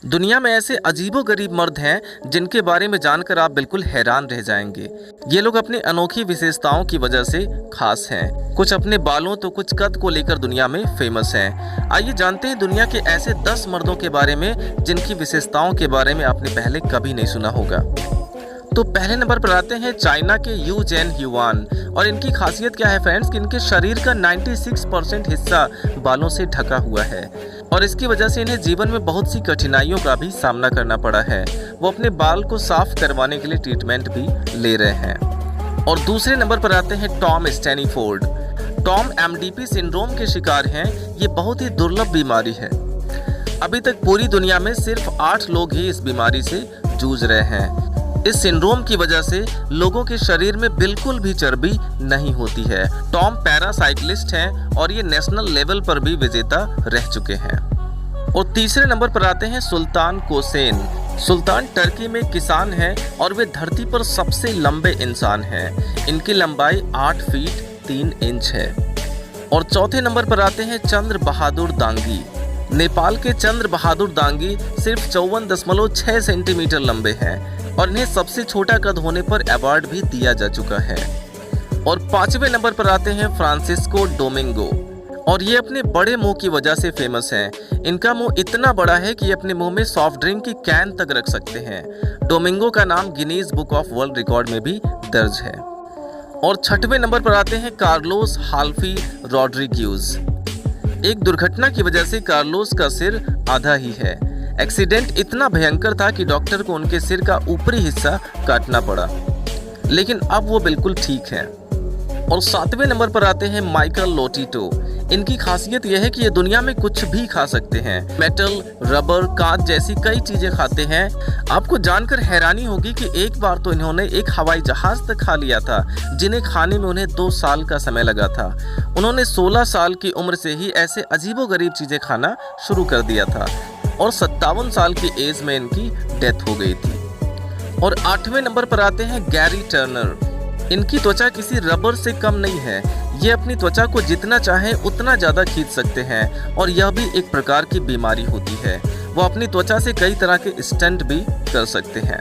दुनिया में ऐसे अजीबोगरीब मर्द हैं जिनके बारे में जानकर आप बिल्कुल हैरान रह जाएंगे। ये लोग अपनी अनोखी विशेषताओं की वजह से खास हैं। कुछ अपने बालों तो कुछ कद को लेकर दुनिया में फेमस हैं। आइए जानते हैं दुनिया के ऐसे 10 मर्दों के बारे में जिनकी विशेषताओं के बारे में आपने पहले कभी नहीं सुना होगा। तो पहले नंबर पर आते हैं चाइना के यू जेन ह्यूआन। और इनकी खासियत क्या है फ्रेंड्स कि इनके शरीर का 96% हिस्सा बालों से ढका हुआ है और इसकी वजह से इन्हें जीवन में बहुत सी कठिनाइयों का भी सामना करना पड़ा है। वो अपने बाल को साफ करवाने के लिए ट्रीटमेंट भी ले रहे हैं। और दूसरे नंबर पर आते हैं टॉम स्टैनीफोर्ड। टॉम एमडीपी सिंड्रोम के शिकार हैं। ये बहुत ही दुर्लभ बीमारी है। अभी तक पूरी दुनिया में सिर्फ 8 लोग ही इस बीमारी से जूझ रहे हैं। इस सिंड्रोम की वजह से लोगों के शरीर में बिल्कुल भी चर्बी नहीं होती है। टॉम पैरासाइक्लिस्ट हैं और ये नेशनल लेवल पर भी विजेता रह चुके हैं। और तीसरे नंबर पर आते हैं सुल्तान कोसेन। सुल्तान टर्की में किसान हैं और वे धरती पर सबसे लंबे इंसान हैं। इनकी लंबाई 8 फीट 3 इंच है। और चौथे नंबर पर आते हैं चंद्र बहादुर दांगी। नेपाल के चंद्र बहादुर दांगी सिर्फ 54.6 सेंटीमीटर लंबे हैं और इन्हें सबसे छोटा कद होने पर अवार्ड भी दिया जा चुका है। और 5वें नंबर पर आते हैं फ्रांसिस्को डोमिंगो। और ये अपने बड़े मुंह की वजह से फेमस हैं। इनका मुंह इतना बड़ा है कि ये अपने मुंह में सॉफ्ट ड्रिंक की कैन तक रख सकते हैं। डोमिंगो का नाम Guinness book of world record में भी दर्ज है। और 6वें नंबर पर आते हैं कार्लोस हाल्फी रॉड्रिग्यूज। एक दुर्घटना की वजह से कार्लोस का सिर आधा ही है। एक्सीडेंट इतना भयंकर था कि डॉक्टर को उनके सिर का ऊपरी हिस्सा काटना पड़ा, लेकिन अब वो बिल्कुल ठीक हैं। और 7वें नंबर पर आते हैं माइकल लोटिटो। इनकी खासियत यह है कि ये दुनिया में कुछ भी खा सकते हैं। मेटल, रबर, कांच जैसी कई चीजें खाते हैं। आपको जानकर हैरानी होगी कि एक बार तो इन्होंने एक हवाई जहाज तक खा लिया था, जिन्हें खाने में उन्हें 2 साल का समय लगा था। उन्होंने 16 साल की उम्र से ही ऐसे अजीबोगरीब चीजें खाना शुरू कर दिया था और 57 साल की एज में इनकी डेथ हो गई थी। और 8वें नंबर पर आते हैं गैरी टर्नर। इनकी त्वचा किसी रबर से कम नहीं है। ये अपनी त्वचा को जितना चाहें उतना ज़्यादा खींच सकते हैं और यह भी एक प्रकार की बीमारी होती है। वो अपनी त्वचा से कई तरह के स्टंट भी कर सकते हैं।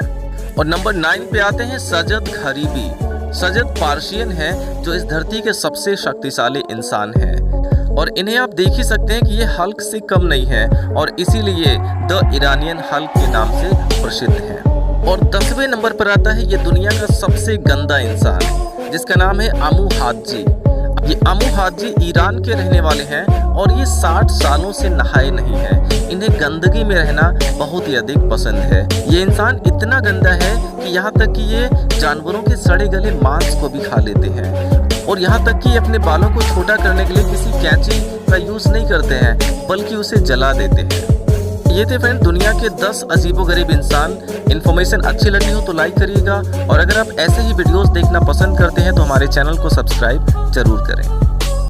और नंबर 9 पे आते हैं सजद घरीबी। सजद पार्शियन है जो इस धरती के सबसे शक्तिशाली इंसान है और इन्हें आप देख ही सकते हैं कि ये हल्क से कम नहीं है और इसीलिए द इरानियन हल्क के नाम से प्रसिद्ध है। और 10वें नंबर पर आता है ये दुनिया का सबसे गंदा इंसान जिसका नाम है अमू हाजी। ये अमू हाजी ईरान के रहने वाले हैं और ये 60 सालों से नहाए नहीं हैं। इन्हें गंदगी में रहना बहुत ही अधिक पसंद है। ये इंसान इतना गंदा है कि यहाँ तक कि ये जानवरों के सड़े गले मांस को भी खा लेते हैं और यहाँ तक कि अपने बालों को छोटा करने के लिए किसी कैंची का यूज नहीं करते हैं बल्कि उसे जला देते हैं। ये थे फ्रेंड दुनिया के 10 अजीबोगरीब इंसान। इन्फॉर्मेशन अच्छी लगी हो तो लाइक करिएगा और अगर आप ऐसे ही वीडियोस देखना पसंद करते हैं तो हमारे चैनल को सब्सक्राइब जरूर करें।